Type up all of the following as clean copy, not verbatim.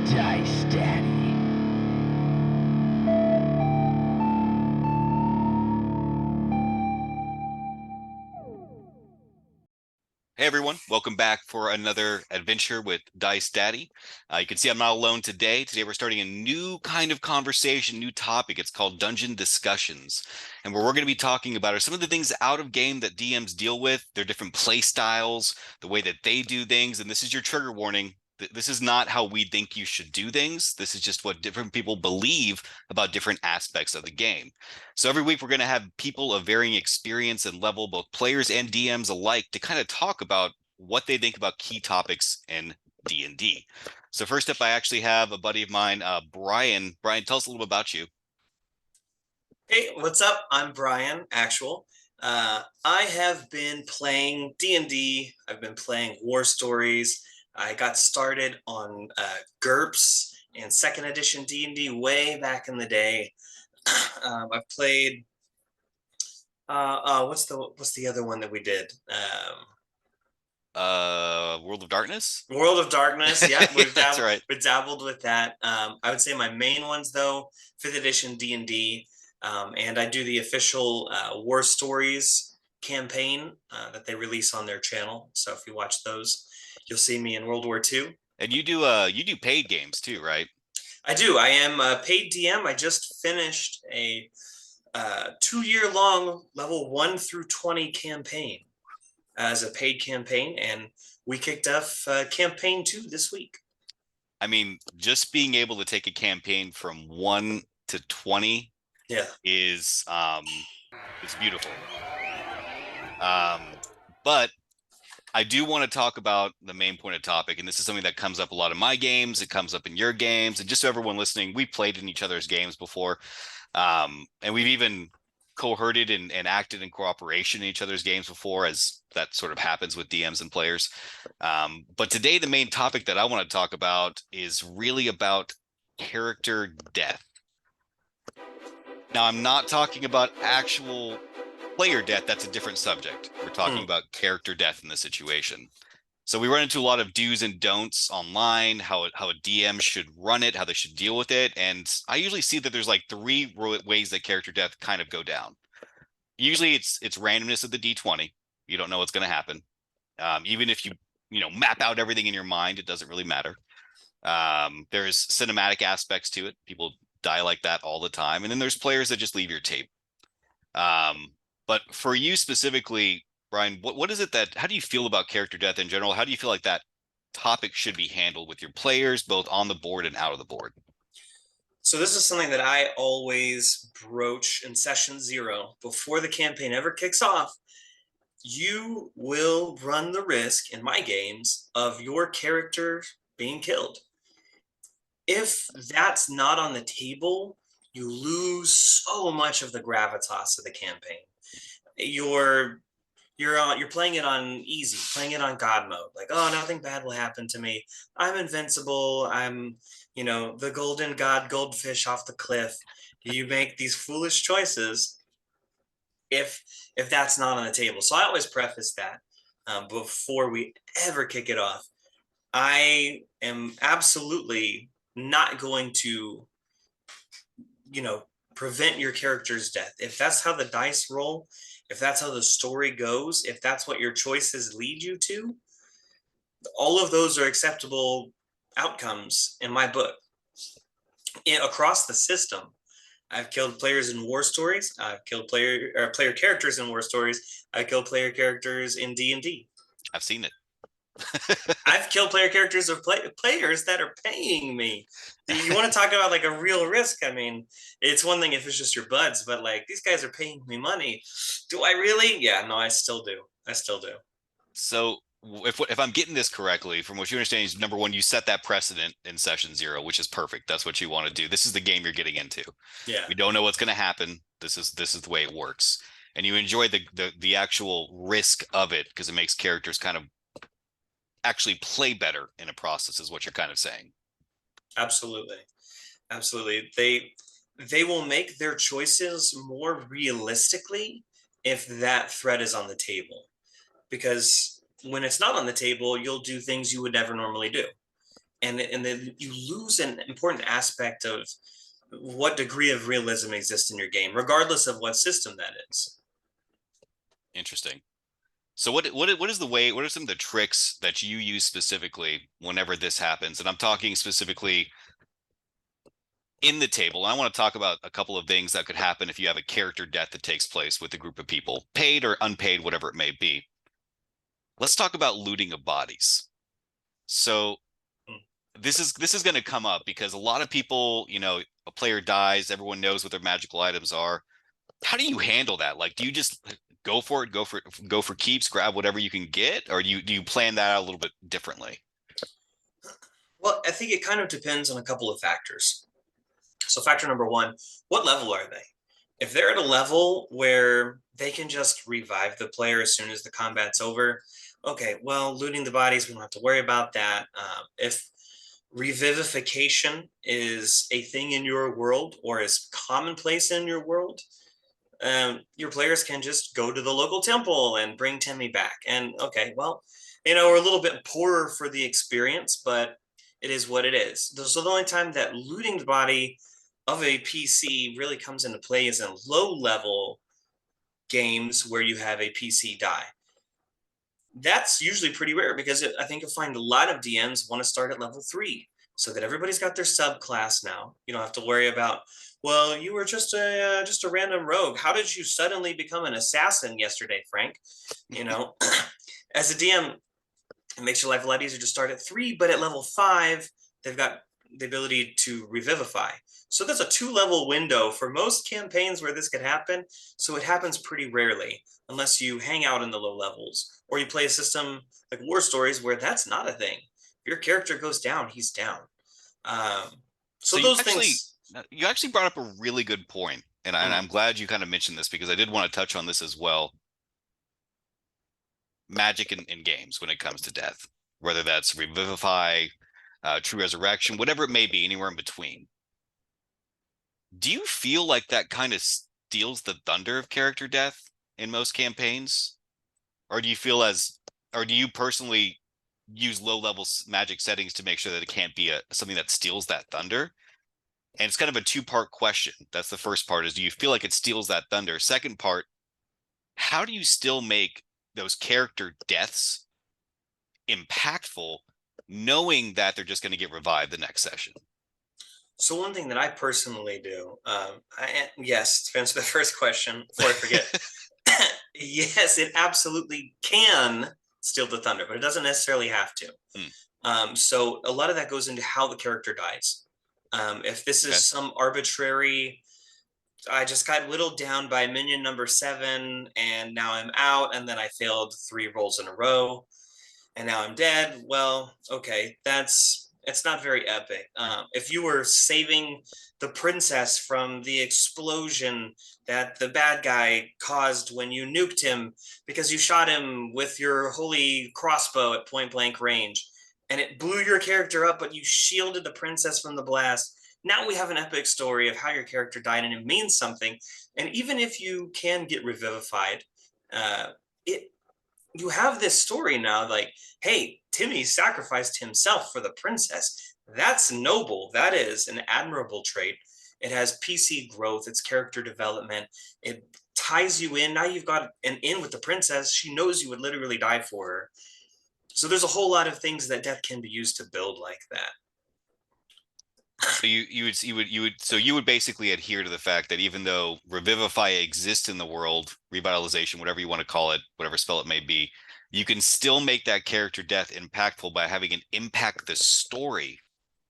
DiceDaddy. Hey everyone, welcome back for another adventure with DiceDaddy. You can see I'm not alone today. Today we're starting a new kind of conversation, new topic. It's called Dungeon Discussions. And what we're going to be talking about are some of the things out of game that DMs deal with, their different play styles, the way that they do things. And this is your trigger warning. This is not how we think you should do things. This is just what different people believe about different aspects of the game. So every week we're going to have people of varying experience and level, both players and DMs alike, to kind of talk about what they think about key topics in D&D. So first up, I actually have a buddy of mine, Brian. Brian, tell us a little bit about you. Hey, what's up? I'm Brian, actual. I have been playing D&D. I've been playing War Stories. I got started on GURPS and second edition D&D way back in the day. I've played what's the other one that we did? World of Darkness? World of Darkness. Yeah, That's right. we've dabbled with that. I would say my main ones though, fifth edition D&D, and I do the official War Stories campaign that they release on their channel. So if you watch those, you'll see me in World War II. And you do paid games too, right? I do. I am a paid DM. I just finished a 2-year long level 1 through 20 campaign as a paid campaign, and we kicked off campaign 2 this week. I mean, just being able to take a campaign from 1 to 20 is it's beautiful. But I do want to talk about the main point of topic, and this is something that comes up a lot in my games. It comes up in your games, and just so everyone listening, we played in each other's games before, and we've even cohorted and acted in cooperation in each other's games before, as that sort of happens with DMs and players. But today, the main topic that I want to talk about is really about character death. Now, I'm not talking about actual player death. That's a different subject. We're talking about character death in this situation. So we run into a lot of do's and don'ts online, how a DM should run it, how they should deal with it. And I usually see that there's like 3 ways that character death kind of go down. Usually it's randomness of the D20. You don't know what's going to happen. Even if you map out everything in your mind, it doesn't really matter. There's cinematic aspects to it. People die like that all the time. And then there's players that just leave your tape. But for you specifically, Brian, what is it how do you feel about character death in general? How do you feel like that topic should be handled with your players, both on the board and out of the board? So this is something that I always broach in session 0 before the campaign ever kicks off. You will run the risk in my games of your character being killed. If that's not on the table, you lose so much of the gravitas of the campaign. You're playing it on easy, playing it on God mode. Like, oh, nothing bad will happen to me. I'm invincible. I'm, the golden god goldfish off the cliff. You make these foolish choices if that's not on the table. So I always preface that before we ever kick it off. I am absolutely not going to, prevent your character's death. If that's how the dice roll, if that's how the story goes, if that's what your choices lead you to, all of those are acceptable outcomes in my book. Across the system, I've killed players in War Stories. I've killed player characters in War Stories. I killed player characters in D&D. I've seen it. I've killed player characters of players that are paying me. You want to talk about like a real risk? I mean, it's one thing if it's just your buds, but like these guys are paying me money. Do I really? Yeah, no, I still do. So if I'm getting this correctly, from what you understand, is number one, you set that precedent in session 0, which is perfect. That's what you want to do. This is the game you're getting into. Yeah. We don't know what's going to happen. This is the way it works, and you enjoy the actual risk of it because it makes characters kind of actually play better in a process, is what you're kind of saying. Absolutely. They will make their choices more realistically if that threat is on the table, because when it's not on the table, you'll do things you would never normally do. and then you lose an important aspect of what degree of realism exists in your game, regardless of what system that is. Interesting. So what is the way? What are some of the tricks that you use specifically whenever this happens? And I'm talking specifically in the table. I want to talk about a couple of things that could happen if you have a character death that takes place with a group of people, paid or unpaid, whatever it may be. Let's talk about looting of bodies. So this is going to come up because a lot of people, a player dies, everyone knows what their magical items are. How do you handle that? Like, do you just go for it, go for keeps, grab whatever you can get, or do you plan that out a little bit differently? Well, I think it kind of depends on a couple of factors. So, factor number one, what level are they? If they're at a level where they can just revive the player as soon as the combat's over, okay, well, looting the bodies, we don't have to worry about that. If revivification is a thing in your world or is commonplace in your world, your players can just go to the local temple and bring Timmy back. And okay, well, we're a little bit poorer for the experience, but it is what it is. So the only time that looting the body of a PC really comes into play is in low level games where you have a PC die. That's usually pretty rare because I think you'll find a lot of DMs want to start at level 3 so that everybody's got their subclass now. You don't have to worry about, well, you were just a random rogue. How did you suddenly become an assassin yesterday, Frank? You know, as a DM, it makes your life a lot easier to start at 3, but at level 5, they've got the ability to revivify. So that's a 2-level window for most campaigns where this could happen. So it happens pretty rarely unless you hang out in the low levels or you play a system like War Stories where that's not a thing. If your character goes down, he's down. Um, so So you those actually things. you actually brought up a really good point, and Mm, I'm glad you kind of mentioned this because I did want to touch on this as well. Magic in games when it comes to death, whether that's revivify, true resurrection, whatever it may be, anywhere in between. Do you feel like that kind of steals the thunder of character death in most campaigns, or do you feel as, or do you personally use low level magic settings to make sure that it can't be something that steals that thunder? And it's kind of a two-part question. That's the first part, is do you feel like it steals that thunder? Second part, how do you still make those character deaths impactful, knowing that they're just going to get revived the next session? so one thing that I personally do, yes, to answer the first question before I forget, yes, it absolutely can steal the thunder, but it doesn't necessarily have to. Hmm, So a lot of that goes into how the character dies. If this is okay. some arbitrary, I just got whittled down by minion number 7, and now I'm out, and then I failed 3 rolls in a row, and now I'm dead. Well, okay, it's not very epic. If you were saving the princess from the explosion that the bad guy caused when you nuked him because you shot him with your holy crossbow at point blank range, and it blew your character up, but you shielded the princess from the blast. Now we have an epic story of how your character died, and it means something. And even if you can get revivified, it you have this story now like, hey, Timmy sacrificed himself for the princess. That's noble. That is an admirable trait. It has PC growth, it's character development. It ties you in. Now you've got an in with the princess. She knows you would literally die for her. So there's a whole lot of things that death can be used to build like that. So you would basically adhere to the fact that even though revivify exists in the world, revitalization, whatever you want to call it, whatever spell it may be, you can still make that character death impactful by having it impact the story,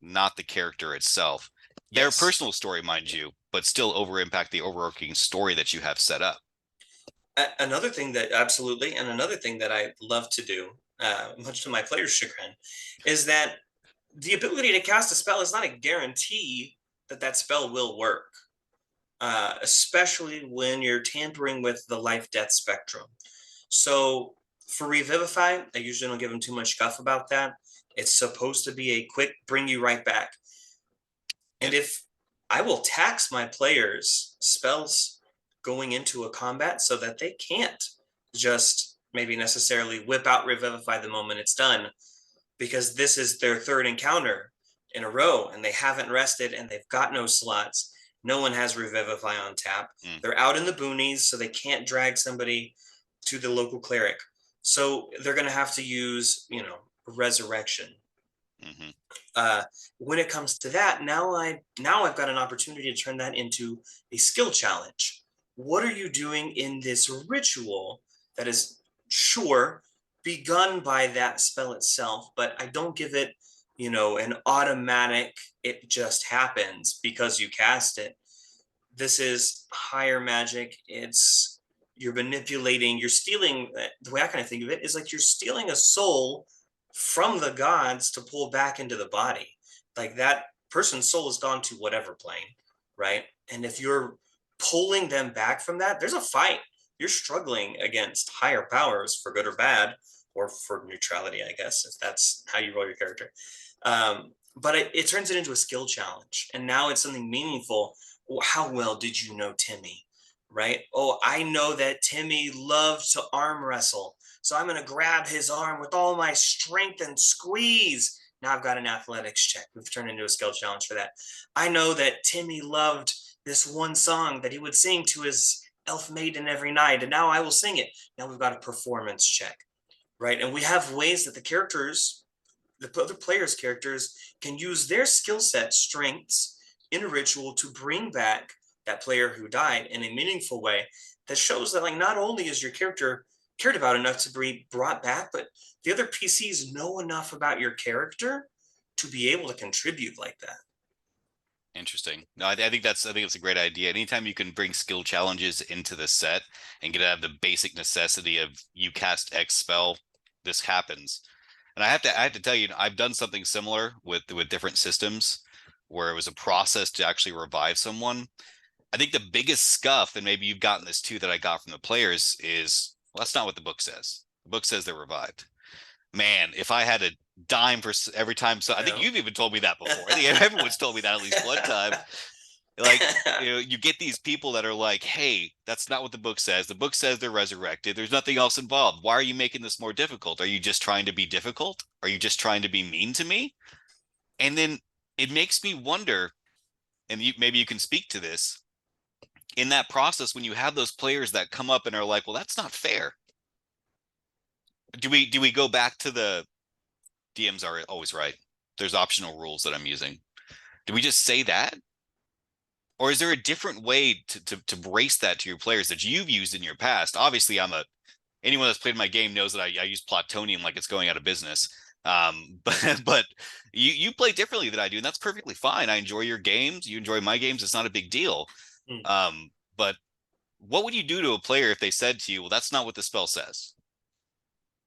not the character itself. Their Yes. personal story, mind you, but still over impact the overarching story that you have set up. Another thing that absolutely, and another thing that I love to do, much to my players' chagrin, is that the ability to cast a spell is not a guarantee that that spell will work, especially when you're tampering with the life death spectrum. So for Revivify, I usually don't give them too much guff about that. It's supposed to be a quick bring you right back. And Yep. if I will tax my players' spells going into a combat so that they can't just maybe necessarily whip out Revivify the moment it's done, because this is their third encounter in a row and they haven't rested and they've got no slots. No one has Revivify on tap. Mm, They're out in the boonies, so they can't drag somebody to the local cleric. So they're going to have to use, resurrection. hmm uh, when it comes to that, now I've got an opportunity to turn that into a skill challenge. What are you doing in this ritual that is sure begun by that spell itself, but I don't give it, an automatic, it just happens because you cast it. This is higher magic. It's you're manipulating, you're stealing. The way I kind of think of it is like you're stealing a soul from the gods to pull back into the body. Like that person's soul has gone to whatever plane, right? And if you're pulling them back from that, there's a fight. You're struggling against higher powers for good or bad, or for neutrality, I guess, if that's how you roll your character. But it turns it into a skill challenge. And now it's something meaningful. Well, how well did you know Timmy? Right? Oh, I know that Timmy loved to arm wrestle. So I'm going to grab his arm with all my strength and squeeze. Now I've got an athletics check. We've turned into a skill challenge for that. I know that Timmy loved this one song that he would sing to his elf maiden every night, and now I will sing it. Now we've got a performance check, right? And we have ways that the other players' characters can use their skill set strengths in a ritual to bring back that player who died in a meaningful way that shows that like not only is your character cared about enough to be brought back, but the other PCs know enough about your character to be able to contribute like that. Interesting. No, I think it's a great idea. Anytime you can bring skill challenges into the set and get out of the basic necessity of you cast X spell, this happens. And I have to tell you, I've done something similar with different systems where it was a process to actually revive someone. I think the biggest scuff, and maybe you've gotten this too, that I got from the players is, well, that's not what the book says. The book says they're revived. Man, if I had a dime for every time, so I think Yeah. you've even told me that before. I think everyone's told me that at least one time. Like, you get these people that are like, hey, that's not what the book says. The book says they're resurrected. There's nothing else involved. Why are you making this more difficult? Are you just trying to be difficult? Are you just trying to be mean to me? And then it makes me wonder, and maybe you can speak to this, in that process when you have those players that come up and are like, well, that's not fair. Do we go back to the DMs are always right? There's optional rules that I'm using. Do we just say that? Or is there a different way to brace that to your players that you've used in your past? Obviously, anyone that's played my game knows that I use plutonium like it's going out of business. But you play differently than I do, and that's perfectly fine. I enjoy your games. You enjoy my games. It's not a big deal. But what would you do to a player if they said to you, "Well, that's not what the spell says"?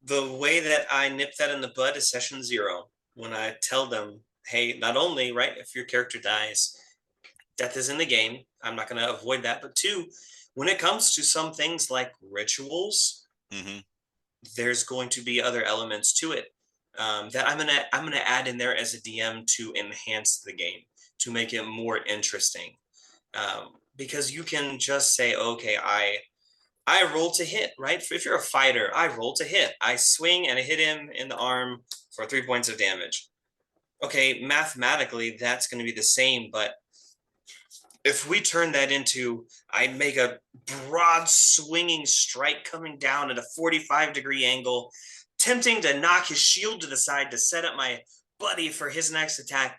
The way that I nip that in the bud is session zero. When I tell them, hey, not only, right, if your character dies, death is in the game. I'm not going to avoid that. But two, when it comes to some things like rituals, Mm-hmm. there's going to be other elements to it that I'm gonna add in there as a DM to enhance the game, to make it more interesting. Because you can just say, okay, I roll to hit, right? If you're a fighter, I roll to hit. I swing and I hit him in the arm for 3 points of damage. Okay, mathematically, that's going to be the same, but if we turn that into, I make a broad swinging strike coming down at a 45-degree angle, tempting to knock his shield to the side to set up my buddy for his next attack,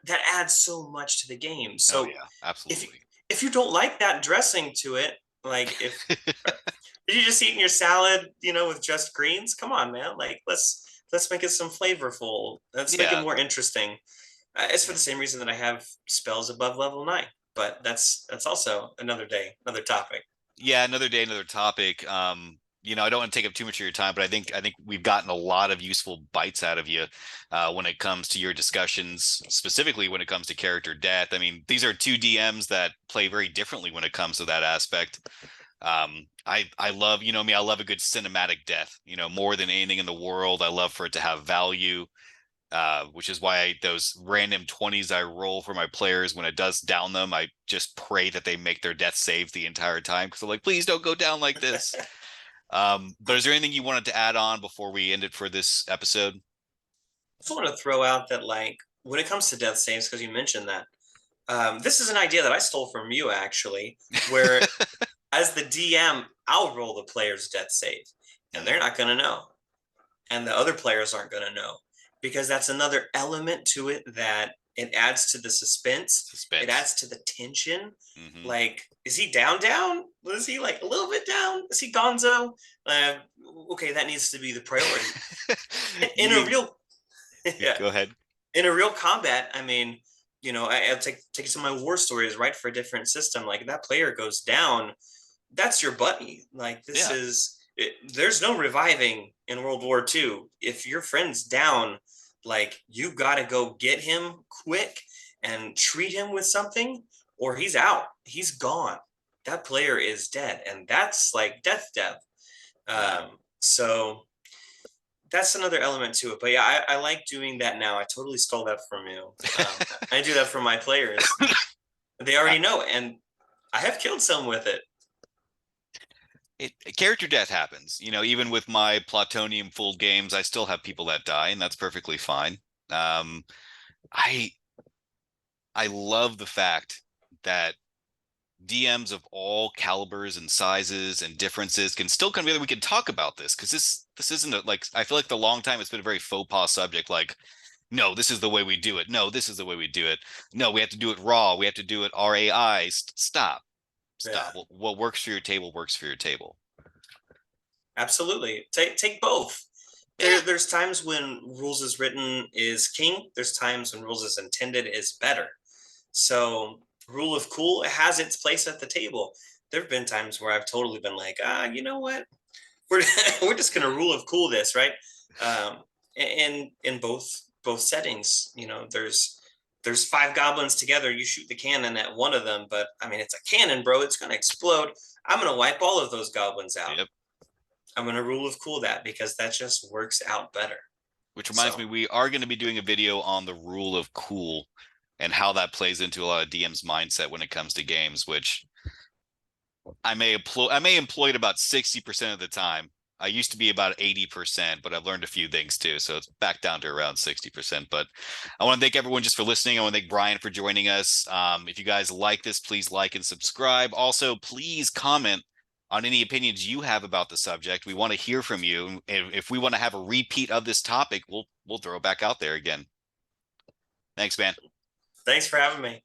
that adds so much to the game. Oh So yeah, if absolutely. if you don't like that dressing to it, like if did you just eating your salad, with just greens? Come on, man. Like let's make it some flavorful. Let's make it Yeah, more interesting. It's for the same reason that I have spells above level 9, but that's also another day, another topic. yeah. Another day, another topic. I don't want to take up too much of your time, but I think we've gotten a lot of useful bites out of you when it comes to your discussions, specifically when it comes to character death. I mean, these are two DMs that play very differently when it comes to that aspect. I love, me, I love a good cinematic death, more than anything in the world. I love for it to have value, which is why those random 20s I roll for my players, when it does down them, I just pray that they make their death saves the entire time, because I'm like, please don't go down like this. But is there anything you wanted to add on before we end it for this episode? just want to throw out that, like, when it comes to death saves, because you mentioned that, this is an idea that I stole from you actually, where as the DM, I'll roll the player's death save, and they're not going to know, and the other players aren't going to know, because that's another element to it that it adds to the suspense. It Suspense. adds to the tension. Hmm. Like, is he down, down? Is he like a little bit down? Is he gonzo? Uh, okay, that needs to be the priority. You In a mean, real, yeah, go ahead. in a real combat, I mean, I'll take some of my war stories, right, for a different system. Like, that player goes down, that's your buddy. Like, this Yeah. is it, there's no reviving in World War II. If your friend's down, like, you got to go get him quick and treat him with something, or he's out. He's gone. That player is dead, and that's like death, death. Yeah. So that's another element to it. But yeah, I like doing that now. I totally stole that from you. I do that for my players. They I, already know, and I have killed some with it. character death happens. Even with my Plutonium full games, I still have people that die, and that's perfectly fine. Um, I I love the fact that DMs of all calibers and sizes and differences can still come together. We can talk about this because this isn't like I feel like the long time it's been a very faux pas subject. Like, no, this is the way we do it. No, this is the way we do it. No, we have to do it raw. We have to do it RAI. Stop, Yeah. stop. What works for your table works for your table. Absolutely. Take both. Yeah, There's times when rules as written is king. There's times when rules as intended is better. So rule of cool has its place at the table. There have been times where I've totally been like, you know what? We're we're just gonna rule of cool this, right? In both settings, there's five goblins together. You shoot the cannon at one of them, but I mean it's a cannon, bro. It's gonna explode. I'm gonna wipe all of those goblins out. yep. I'm gonna rule of cool that because that just works out better. Which reminds So me, we are going to be doing a video on the rule of cool and how that plays into a lot of DM's mindset when it comes to games, which I may employ it about 60% of the time. I used to be about 80%, but I've learned a few things too. So it's back down to around 60%. But I want to thank everyone just for listening. I want to thank Brian for joining us. If you guys like this, please like and subscribe. Also, please comment on any opinions you have about the subject. We want to hear from you. If we want to have a repeat of this topic, we'll throw it back out there again. Thanks, man. thanks for having me.